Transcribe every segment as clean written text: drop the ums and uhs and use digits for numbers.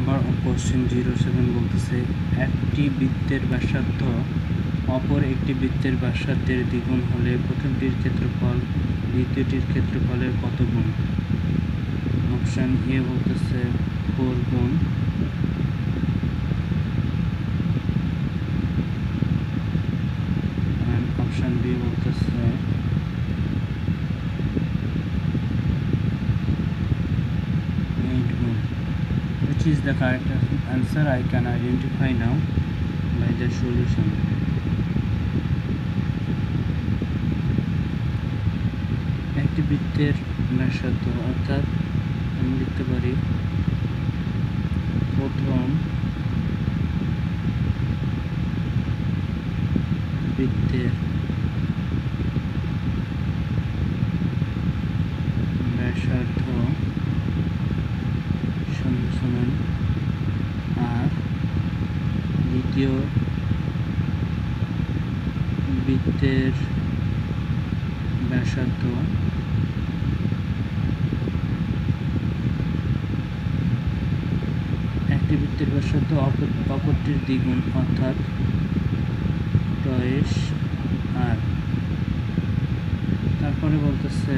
Number of question 07 বলতেছে একটি বৃত্তের ব্যাসার্ধ অপর একটি বৃত্তের ব্যাসার্ধের দ্বিগুণ হলে প্রথমটির ক্ষেত্রফল দ্বিতীয়টির ক্ষেত্রফলের কত গুণ? অপশান এ বলতেছে 4 গুণ, অপশান বি বলতেছে 8 গুণ. Which is the correct answer? I can identify now by the solution. একটি বৃত্তের ব্যাসার্ধ অর্থাৎ আমি লিখতে পারি প্রথম বৃত্তের ব্যাসার্ধ সমান আর দ্বিতীয় বৃত্তের ব্যাসার্ধ একটি বৃত্তের ব্যাসার্ধ অপরটির দ্বিগুণ অর্থাৎ টয়েস আর। তারপরে বলতেছে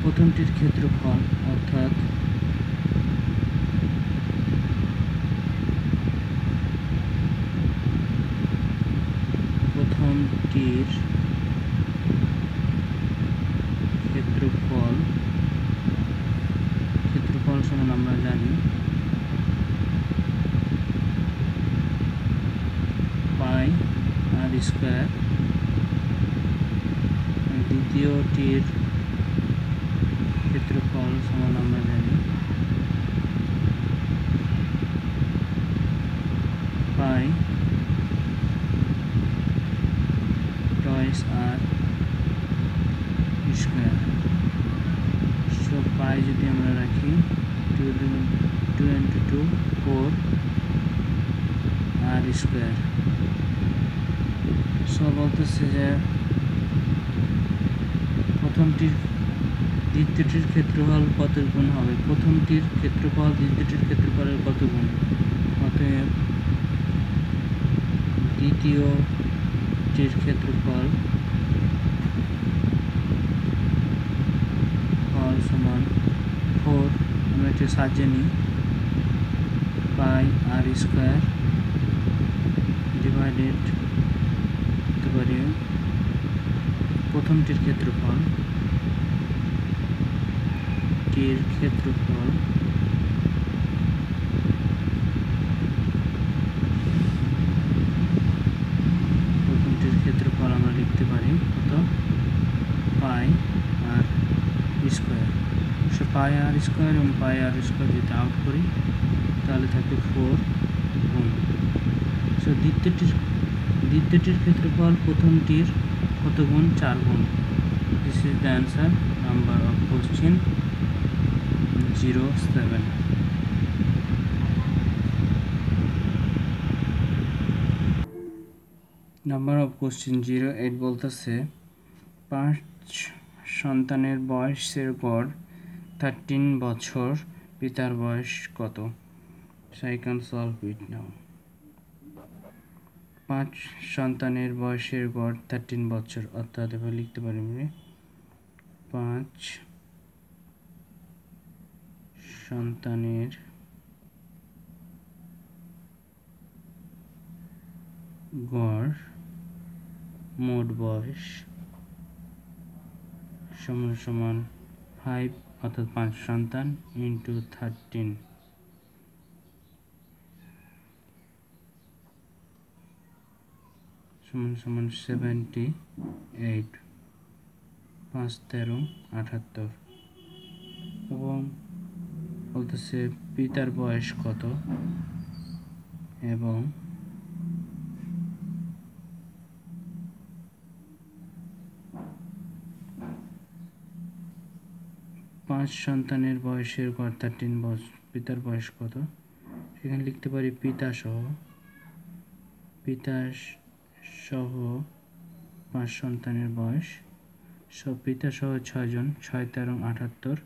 প্রথমটির ক্ষেত্রফল অর্থাৎ প্রথমটির ক্ষেত্রফল সমান আমরা জানি পাই আর স্কোয়ার। দ্বিতীয়টির ক্ষেত্রফল সমান আমরা জানি পাই টয়েস আর স্কোয়ার। সো পাই যদি আমরা রাখি 2 into 2 4 আর স্কোয়ার। সো বলতেছে যে দ্বিতীয়টির ক্ষেত্রফল কত গুণ হবে? প্রথমটির ক্ষেত্রফল দ্বিতীয়টির ক্ষেত্রফলের কত গুণ? অতএব দ্বিতীয়টির ক্ষেত্রফল সমান 4, আমরা একটু সাজিয়ে নিই, পাই আর স্কোয়ার ডিভাইডেড করতে পারি প্রথমটির ক্ষেত্রফল আমরা লিখতে পারি কত? পাই আর স্কোয়ার। সো পাই আর স্কোয়ার এবং পাই আর স্কোয়ার যদি আউট করি তাহলে থাকবে 4 গুণ। সো দ্বিতীয়টির ক্ষেত্রফল প্রথমটির কত গুণ? 4 গুণ। This is the answer number of question 07. Number of question 08 বলতেছে 5 সন্তানের বয়সের গড় 13 বছর, পিতার বয়স কত? I can solve it now. 5 সন্তানের বয়সের গড় 13 বছর অর্থাৎ এভাবে লিখতে পারি 5 সন্তানের গড় মোট বয়স সমান 5 অর্থাৎ 5 সন্তান ইন্টু 13 সমান 78, 5 13 78। এবং বলতেছে পিতার বয়স কত এবং পাঁচ সন্তানের বয়সের গড় 13 বছর, পিতার বয়স কত? সেখানে লিখতে পারি পিতা সহ 5 সন্তানের বয়স। সব পিতা সহ 6 জন, 6 13 78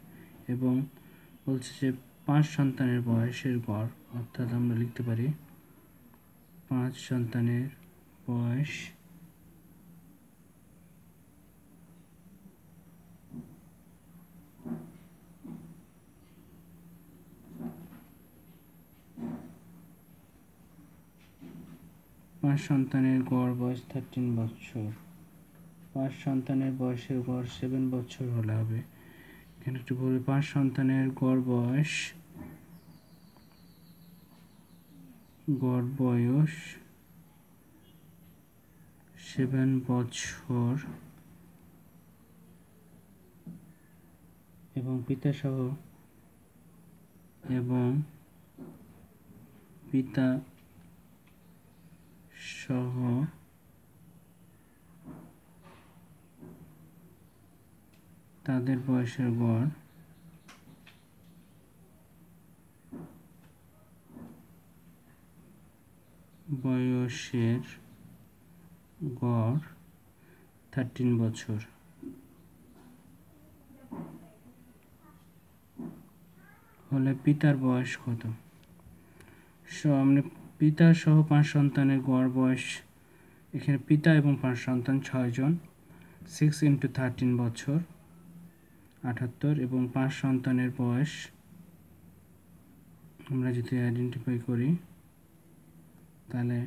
এবং বলছে যে 5 সন্তানের বয়সের গড়, অর্থাৎ আমরা লিখতে পারি 5 সন্তানের বয়স গড় বয়স 13 বছর। 5 সন্তানের বয়সের গড় 7 বছর হলে হবে। এখানে একটু বলি, 5 সন্তানের গড় বয়স 7 বছর এবং পিতা সহ তাদের বয়সের গড় গড় 13 বছর হলে পিতার বয়স কত? আমরা পিতা সহ 5 সন্তানের গড় বয়স, এখানে পিতা এবং 5 সন্তান 6 জন, 6 × 13 বছর 78, এবং 5 সন্তানের বয়স আমরা যদি আইডেন্টিফাই করি তাহলে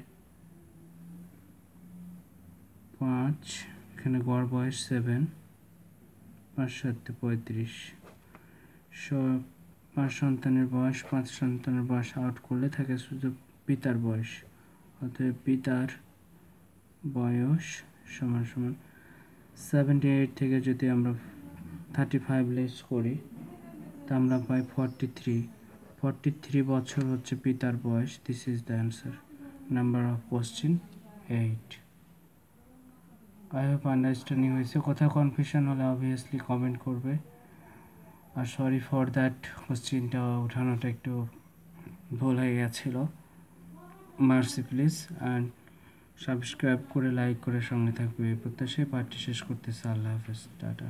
5, এখানে গড় বয়স 7, 5 × 7 = 35। 5 সন্তানের বয়স আউট করলে থাকে শুধু পিতার বয়স, অতএব পিতার বয়স সমান 78 থেকে যদি আমরা 35 লেস করি তা আমরা পাই 43 বছর হচ্ছে পিতার বয়স। This is the answer. Number of question 8। I hope understanding হয়েছে। কোথাও কনফিউশন হলে অবভিয়াসলি কমেন্ট করবে। আর সরি ফর দ্যাট, কোশ্চেনটা উঠানোটা একটু ভুল হয়ে গেছিলো, মার্সি প্লিজ। অ্যান্ড সাবস্ক্রাইব করে লাইক করে সঙ্গে থাকবে এই প্রত্যাশায় পাঠটি শেষ করতেছে। আল্লাহ হাফেজ, টাটা।